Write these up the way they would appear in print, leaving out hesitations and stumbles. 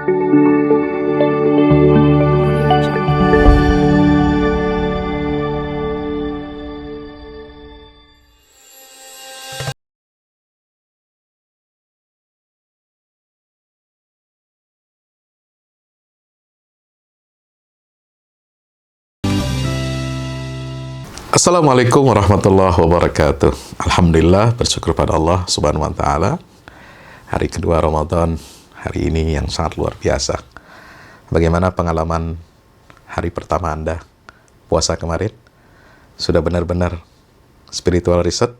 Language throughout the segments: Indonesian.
Assalamualaikum warahmatullahi wabarakatuh. Alhamdulillah, bersyukur pada Allah subhanahu wa ta'ala. Hari kedua Ramadan, hari ini yang sangat luar biasa. Bagaimana pengalaman hari pertama Anda puasa kemarin? Sudah benar-benar spiritual reset?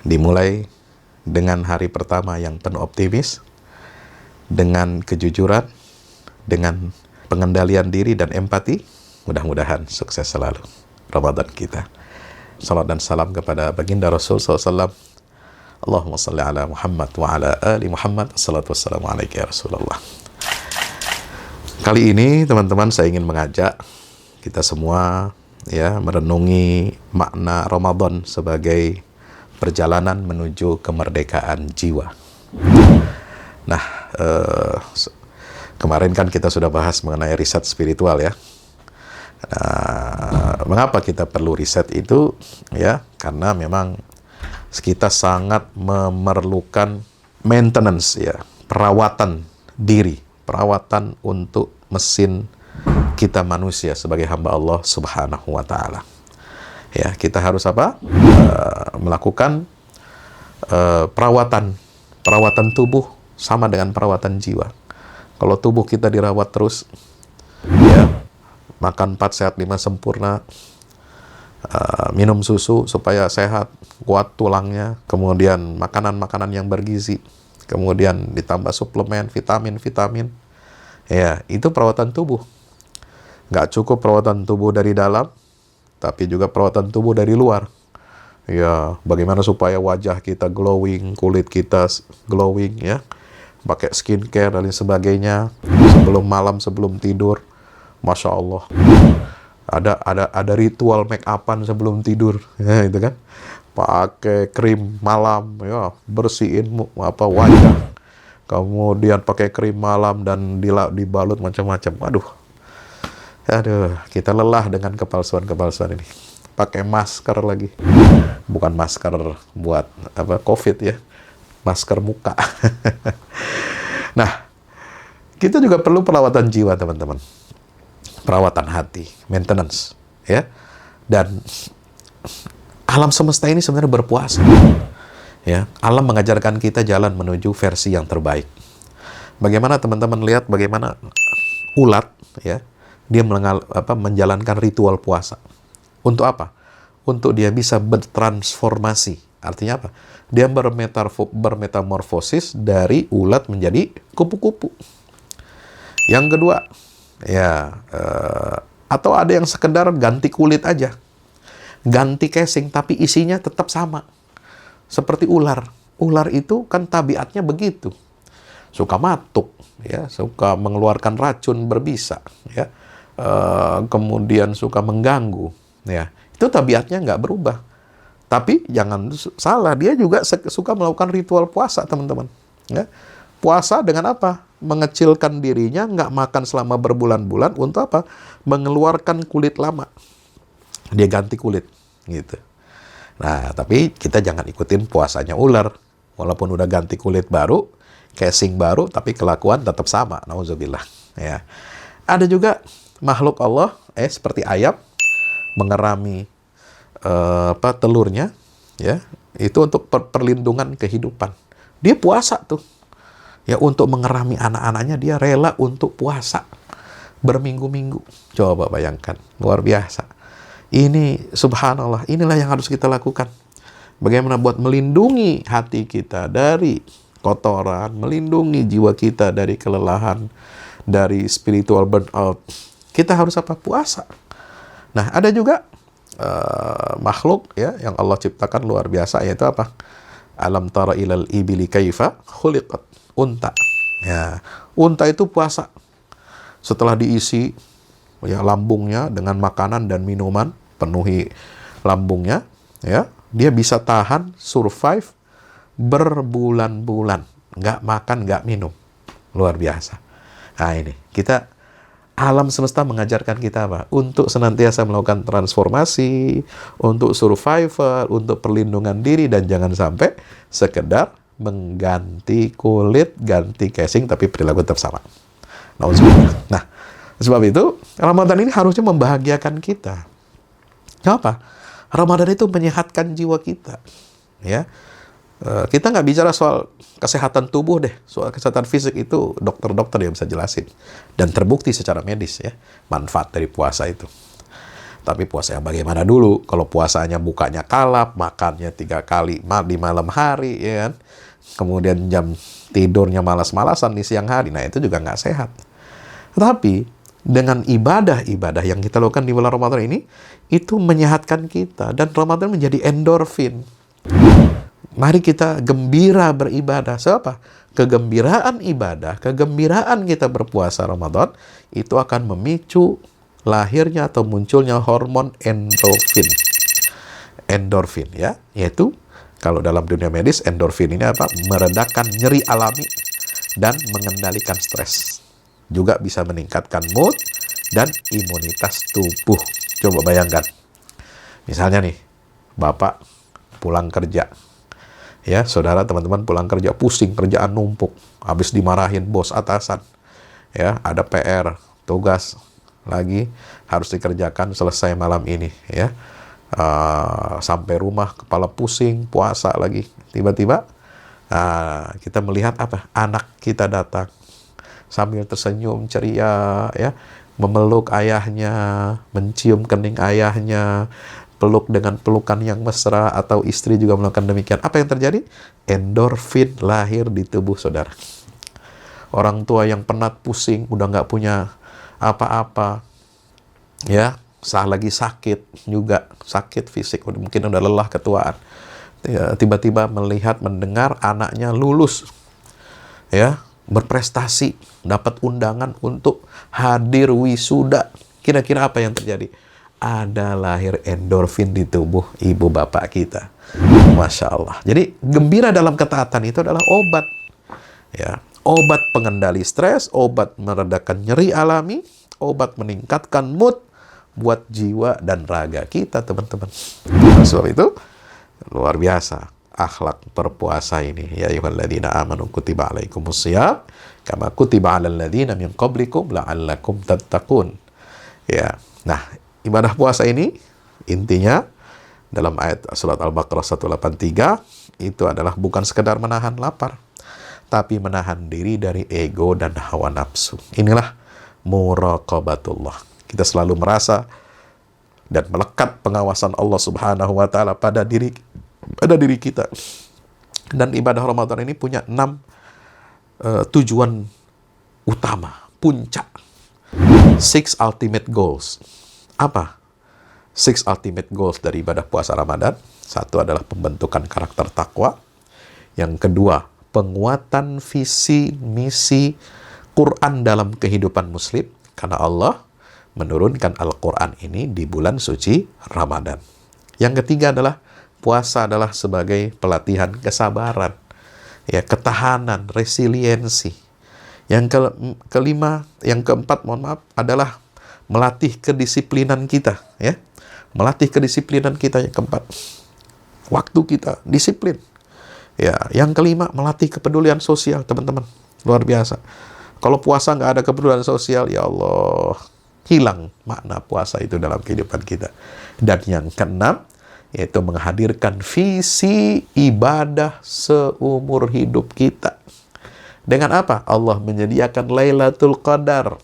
Dimulai dengan hari pertama yang penuh optimis, dengan kejujuran, dengan pengendalian diri dan empati. Mudah-mudahan sukses selalu Ramadan kita. Salam dan salam kepada baginda Rasul SAW. Allahumma salli ala Muhammad wa ala ali Muhammad. Assalatu wassalamu alaika ya Rasulullah. Kali ini teman-teman saya ingin mengajak kita semua ya merenungi makna Ramadan sebagai perjalanan menuju kemerdekaan jiwa. Nah, kemarin kan kita sudah bahas mengenai riset spiritual ya. Mengapa kita perlu riset itu? Ya, karena memang kita sangat memerlukan maintenance ya, perawatan diri, perawatan untuk mesin kita manusia sebagai hamba Allah Subhanahu wa taala. Ya, kita harus apa? Melakukan perawatan tubuh sama dengan perawatan jiwa. Kalau tubuh kita dirawat terus ya, makan 4 sehat 5 sempurna, minum susu supaya sehat, kuat tulangnya, kemudian makanan-makanan yang bergizi, kemudian ditambah suplemen, vitamin, ya, itu perawatan tubuh. Nggak cukup perawatan tubuh dari dalam, tapi juga perawatan tubuh dari luar. Ya, bagaimana supaya wajah kita glowing, kulit kita glowing, ya, pakai skincare dan lain sebagainya, sebelum malam, sebelum tidur. Masya Allah, ada ritual make upan sebelum tidur, ya itu kan, pakai krim malam, ya bersihin wajah, kemudian pakai krim malam dan dibalut macam-macam. Aduh, kita lelah dengan kepalsuan ini. Pakai masker lagi, bukan masker buat COVID ya, masker muka. Nah, kita juga perlu perawatan jiwa teman-teman. Perawatan hati, maintenance, ya. Dan alam semesta ini sebenarnya berpuasa. Ya, alam mengajarkan kita jalan menuju versi yang terbaik. Bagaimana teman-teman lihat bagaimana ulat, ya, dia menjalankan ritual puasa. Untuk apa? Untuk dia bisa bertransformasi. Artinya apa? Dia bermetamorfosis dari ulat menjadi kupu-kupu. Yang kedua, ya, atau ada yang sekedar ganti kulit aja, ganti casing, tapi isinya tetap sama. Seperti ular. Ular itu kan tabiatnya begitu. Suka matuk, ya, suka mengeluarkan racun berbisa, ya, kemudian suka mengganggu, ya. Itu tabiatnya nggak berubah. Tapi jangan salah, dia juga suka melakukan ritual puasa, teman-teman. Ya. Puasa dengan apa? Mengecilkan dirinya, nggak makan selama berbulan-bulan untuk apa? Mengeluarkan kulit lama. Dia ganti kulit, gitu. Nah, tapi kita jangan ikutin puasanya ular. Walaupun udah ganti kulit baru, casing baru, tapi kelakuan tetap sama. Nauzubillah. Ya. Ada juga makhluk Allah, seperti ayam, mengerami telurnya, ya, itu untuk perlindungan kehidupan. Dia puasa tuh. Ya, untuk mengerami anak-anaknya dia rela untuk puasa berminggu-minggu. Coba bayangkan, luar biasa. Ini subhanallah, inilah yang harus kita lakukan. Bagaimana buat melindungi hati kita dari kotoran, melindungi jiwa kita dari kelelahan, dari spiritual burnout. Kita harus apa? Puasa. Nah, ada juga makhluk ya yang Allah ciptakan luar biasa, yaitu apa? Alam tara ilal ibili kaifa khuliqat. Unta. Ya, unta itu puasa. Setelah diisi ya lambungnya dengan makanan dan minuman, penuhi lambungnya, ya, dia bisa tahan survive berbulan-bulan, nggak makan, nggak minum. Luar biasa. Nah ini, alam semesta mengajarkan kita apa? Untuk senantiasa melakukan transformasi, untuk survival, untuk perlindungan diri, dan jangan sampai sekedar mengganti kulit, ganti casing, tapi perilaku tetap sama. Nah, sebab itu, Ramadan ini harusnya membahagiakan kita. Kenapa? Ramadan itu menyehatkan jiwa kita. Ya, kita nggak bicara soal kesehatan tubuh deh, soal kesehatan fisik itu dokter-dokter yang bisa jelasin. Dan terbukti secara medis ya, manfaat dari puasa itu. Tapi puasa yang bagaimana dulu? Kalau puasanya bukanya kalap, makannya 3 kali di malam hari, ya kan? Kemudian jam tidurnya malas-malasan di siang hari, nah itu juga nggak sehat. Tetapi dengan ibadah-ibadah yang kita lakukan di bulan Ramadan ini, itu menyehatkan kita. Dan Ramadan menjadi endorfin. Mari kita gembira beribadah. Siapa? Kegembiraan ibadah, kegembiraan kita berpuasa Ramadan, itu akan memicu lahirnya atau munculnya hormon endorfin. Endorfin ya, yaitu kalau dalam dunia medis, endorfin ini apa? Meredakan nyeri alami dan mengendalikan stres. Juga bisa meningkatkan mood dan imunitas tubuh. Coba bayangkan. Misalnya nih, Bapak pulang kerja. Ya, saudara, teman-teman pulang kerja, pusing, kerjaan numpuk, habis dimarahin bos atasan. Ya, ada PR, tugas lagi harus dikerjakan selesai malam ini. Ya, sampai rumah kepala pusing, puasa lagi. Tiba-tiba kita melihat apa? Anak kita datang sambil tersenyum ceria, ya, memeluk ayahnya, mencium kening ayahnya, peluk dengan pelukan yang mesra, atau istri juga melakukan demikian. Apa yang terjadi? Endorfin lahir di tubuh saudara. Orang tua yang penat, pusing, udah nggak punya apa-apa, ya, lagi sakit juga, sakit fisik, mungkin udah lelah ketuaan. Ya, tiba-tiba melihat, mendengar anaknya lulus, ya, berprestasi, dapat undangan untuk hadir wisuda. Kira-kira apa yang terjadi? Ada lahir endorfin di tubuh ibu bapak kita. Masya Allah. Jadi gembira dalam ketaatan itu adalah obat. Ya, obat pengendali stres, obat meredakan nyeri alami, obat meningkatkan mood buat jiwa dan raga kita, teman-teman. Sebab itu luar biasa akhlak berpuasa ini. Ya ayyuhalladzina amanu kutiba alaikumusiyam kama kutiba alal ladzina min qablikum la'allakum tattaqun. Ya. Nah, ibadah puasa ini intinya dalam ayat surat Al-Baqarah 183 itu adalah bukan sekedar menahan lapar, tapi menahan diri dari ego dan hawa nafsu. Inilah muraqabatullah. Kita selalu merasa dan melekat pengawasan Allah Subhanahu wa taala pada diri kita. Dan ibadah Ramadan ini punya 6 tujuan utama, puncak. 6 ultimate goals. Apa 6 ultimate goals dari ibadah puasa Ramadan? 1 adalah pembentukan karakter takwa. Yang kedua, penguatan visi misi Quran dalam kehidupan muslim. Karena Allah menurunkan Al-Quran ini di bulan suci Ramadan. Yang ketiga adalah puasa adalah sebagai pelatihan kesabaran, ya, ketahanan, resiliensi. Yang keempat, adalah melatih kedisiplinan kita, ya. Melatih kedisiplinan kita yang keempat. Waktu kita disiplin. Ya, yang kelima melatih kepedulian sosial, teman-teman. Luar biasa. Kalau puasa nggak ada kepedulian sosial, ya Allah, hilang makna puasa itu dalam kehidupan kita. Dan yang keenam, yaitu menghadirkan visi ibadah seumur hidup kita. Dengan apa? Allah menyediakan Lailatul Qadar.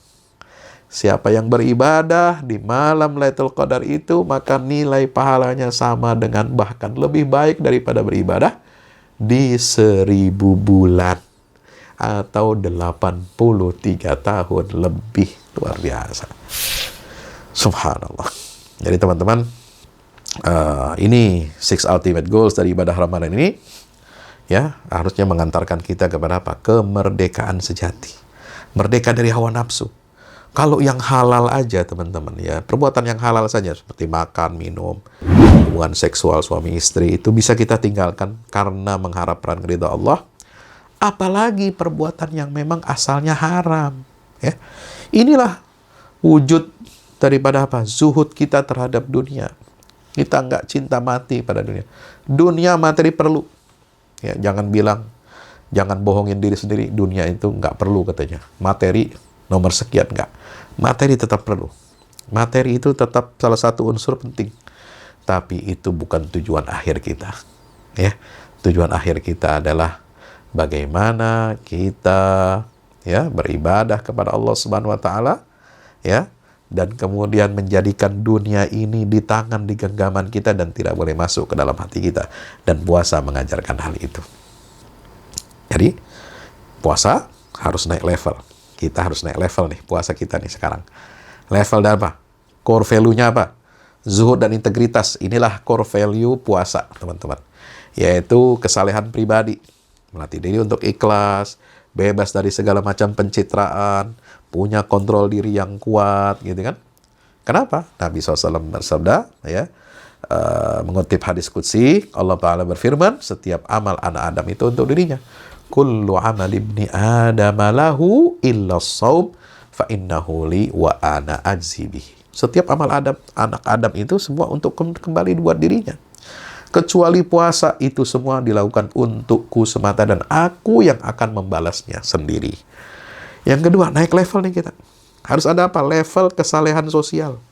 Siapa yang beribadah di malam Lailatul Qadar itu, maka nilai pahalanya sama dengan, bahkan lebih baik daripada beribadah di 1000 bulan. Atau 83 tahun lebih. Luar biasa. Subhanallah. Jadi teman-teman, ini 6 ultimate goals dari ibadah Ramadan ini, ya, harusnya mengantarkan kita kepada apa? Kemerdekaan sejati. Merdeka dari hawa nafsu. Kalau yang halal aja, teman-teman, ya, perbuatan yang halal saja seperti makan, minum, hubungan seksual suami istri itu bisa kita tinggalkan karena mengharapkan ridha Allah. Apalagi perbuatan yang memang asalnya haram. Ya. Inilah wujud daripada apa? Zuhud kita terhadap dunia. Kita nggak cinta mati pada dunia. Dunia materi perlu. Ya, jangan bohongin diri sendiri. Dunia itu nggak perlu katanya. Materi nomor sekian nggak. Materi tetap perlu. Materi itu tetap salah satu unsur penting. Tapi itu bukan tujuan akhir kita. Ya, tujuan akhir kita adalah bagaimana kita ya beribadah kepada Allah Subhanahu wa taala, ya, dan kemudian menjadikan dunia ini di tangan, di genggaman kita dan tidak boleh masuk ke dalam hati kita. Dan puasa mengajarkan hal itu. Jadi, puasa harus naik level. Kita harus naik level nih, puasa kita nih sekarang. Level dan apa? Core value-nya apa? Zuhud dan integritas. Inilah core value puasa, teman-teman. Yaitu kesalehan pribadi. Melatih diri untuk ikhlas, bebas dari segala macam pencitraan, punya kontrol diri yang kuat, gitu kan? Kenapa? Nabi SAW bersabda, ya, mengutip hadis qudsi, Allah Ta'ala berfirman, setiap amal anak Adam itu untuk dirinya. Kullu amal ibni Adam lahu illa shaum fa innahu li wa ana ajzi bihi. Setiap amal anak Adam itu semua untuk kembali buat dirinya. Kecuali puasa, itu semua dilakukan untukku semata dan aku yang akan membalasnya sendiri. Yang kedua, naik level nih kita. Harus ada apa? Level kesalehan sosial.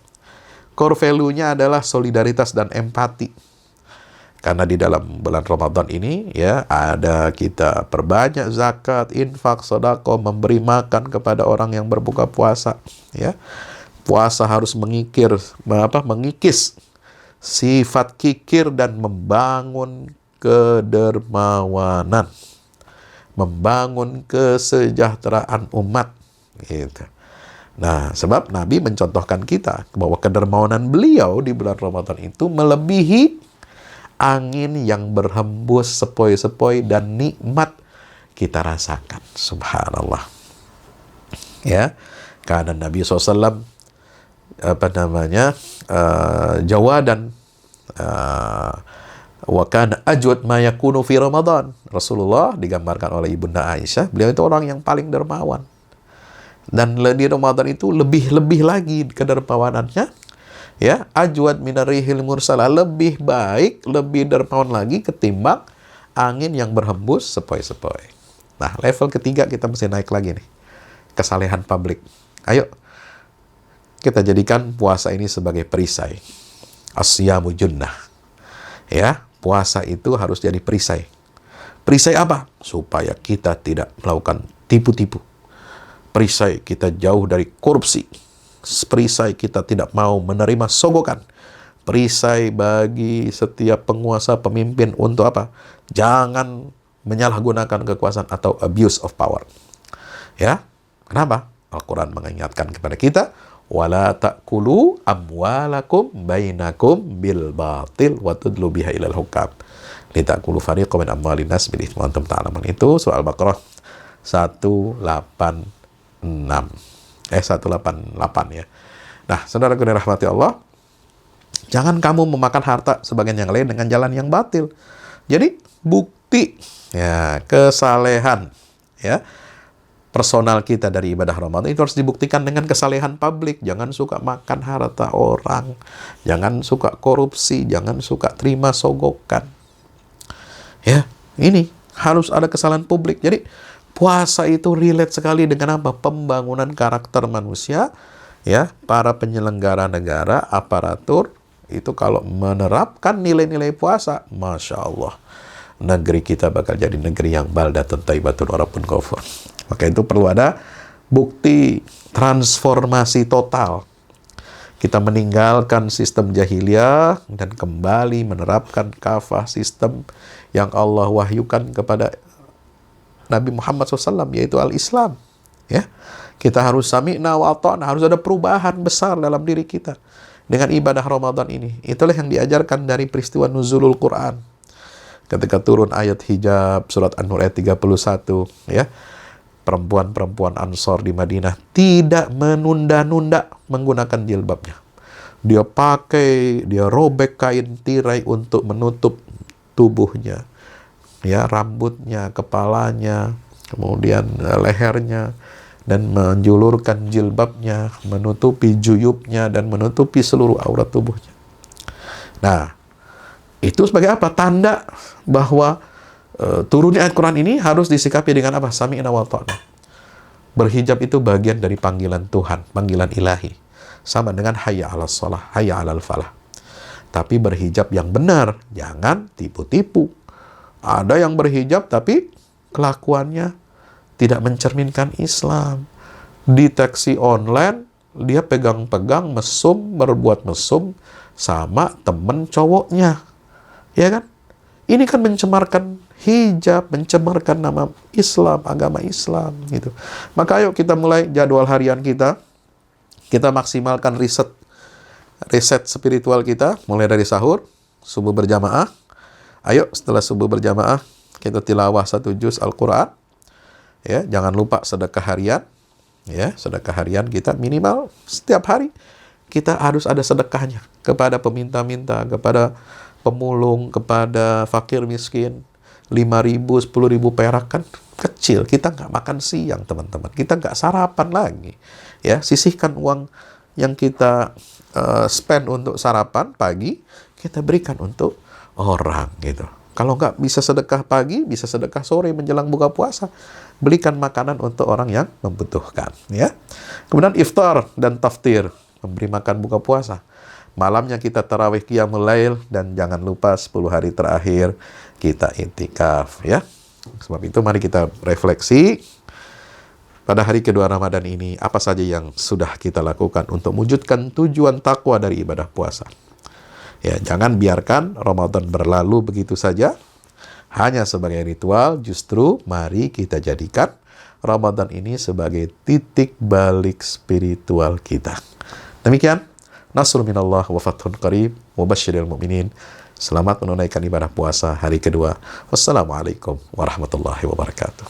Core value-nya adalah solidaritas dan empati. Karena di dalam bulan Ramadan ini, ya, ada kita perbanyak zakat, infak, sedekah, memberi makan kepada orang yang berbuka puasa. Ya, puasa harus mengikis sifat kikir dan membangun kedermawanan, membangun kesejahteraan umat, gitu. Nah, sebab Nabi mencontohkan kita bahwa kedermawanan beliau di bulan Ramadan itu melebihi angin yang berhembus sepoi-sepoi dan nikmat kita rasakan. Subhanallah. Ya, karena Nabi SAW jawadan wa kana ajwad ma yakunu fi Ramadan. Rasulullah digambarkan oleh Ibunda Aisyah, beliau itu orang yang paling dermawan. Dan di Ramadan itu lebih lagi kedermawanannya, ya, ajwad minarihil mursala, lebih baik, lebih dermawan lagi ketimbang angin yang berhembus sepoi-sepoi. Nah, level ketiga kita mesti naik lagi nih. Kesalehan publik. Ayo kita jadikan puasa ini sebagai perisai. Asyamu junnah. Ya, puasa itu harus jadi perisai. Perisai apa? Supaya kita tidak melakukan tipu-tipu. Perisai kita jauh dari korupsi. Perisai kita tidak mau menerima sogokan. Perisai bagi setiap penguasa, pemimpin untuk apa? Jangan menyalahgunakan kekuasaan atau abuse of power. Ya, kenapa? Al-Quran mengingatkan kepada kita, wala ta'kulu amwalakum bainakum bil batil wa tudlu biha ilal hukam litakulu fariqan min amwalin nas bil itsmi wa antum ta'lamun. Itu surah Al-Baqarah 188 ya. Nah, saudara-saudara dirahmati Allah, jangan kamu memakan harta sebagian yang lain dengan jalan yang batil. Jadi bukti ya kesalehan ya personal kita dari ibadah Ramadan itu harus dibuktikan dengan kesalehan publik. Jangan suka makan harta orang, jangan suka korupsi, jangan suka terima sogokan. Ya, ini harus ada kesalahan publik. Jadi puasa itu relate sekali dengan apa? Pembangunan karakter manusia, ya. Para penyelenggara negara, aparatur, itu kalau menerapkan nilai-nilai puasa, Masya Allah, negeri kita bakal jadi negeri yang baldatun thayyibatun wa rabbun ghafur. Maka itu perlu ada bukti transformasi total. Kita meninggalkan sistem jahiliyah dan kembali menerapkan kafah sistem yang Allah wahyukan kepada Nabi Muhammad SAW, yaitu al-Islam. Ya, kita harus sami'na wa ata'na, harus ada perubahan besar dalam diri kita dengan ibadah Ramadan ini. Itulah yang diajarkan dari peristiwa nuzulul Quran. Ketika turun ayat hijab, surat An-Nur ayat 31, ya, perempuan-perempuan Ansor di Madinah tidak menunda-nunda menggunakan jilbabnya. Dia robek kain tirai untuk menutup tubuhnya. Ya, rambutnya, kepalanya, kemudian lehernya, dan menjulurkan jilbabnya, menutupi juyubnya, dan menutupi seluruh aurat tubuhnya. Nah, itu sebagai apa? Tanda bahwa turunnya ayat Quran ini harus disikapi dengan apa? Sami'na wa ta'na. Berhijab itu bagian dari panggilan Tuhan, panggilan ilahi. Sama dengan hayya 'alas shalah, hayya 'alal falah. Tapi berhijab yang benar, jangan tipu-tipu. Ada yang berhijab tapi kelakuannya tidak mencerminkan Islam. Di taksi online, dia pegang-pegang mesum, berbuat mesum sama temen cowoknya. Ya kan? Ini kan mencemarkan hijab, mencemarkan nama Islam, agama Islam gitu. Maka ayo kita mulai jadwal harian kita. Kita maksimalkan riset spiritual kita mulai dari sahur, subuh berjamaah. Ayo setelah subuh berjamaah kita tilawah 1 juz Al-Qur'an. Ya, jangan lupa sedekah harian. Ya, sedekah harian kita minimal setiap hari kita harus ada sedekahnya kepada peminta-minta, kepada pemulung, kepada fakir miskin. 5.000, 10.000 perak kan kecil. Kita nggak makan siang, teman-teman. Kita nggak sarapan lagi. Ya, sisihkan uang yang kita spend untuk sarapan pagi, kita berikan untuk orang gitu. Kalau nggak bisa sedekah pagi, bisa sedekah sore menjelang buka puasa. Belikan makanan untuk orang yang membutuhkan. Ya. Kemudian iftar dan taftir, memberi makan buka puasa. Malamnya kita tarawih qiyamul lail, dan jangan lupa 10 hari terakhir kita i'tikaf. Ya. Sebab itu mari kita refleksi pada hari kedua Ramadan ini, apa saja yang sudah kita lakukan untuk mewujudkan tujuan takwa dari ibadah puasa. Ya, jangan biarkan Ramadan berlalu begitu saja, hanya sebagai ritual. Justru mari kita jadikan Ramadan ini sebagai titik balik spiritual kita. Demikian, nasrul minallah wa fathun qarib wa basyiril mu'minin. Selamat menunaikan ibadah puasa hari kedua. Wassalamualaikum warahmatullahi wabarakatuh.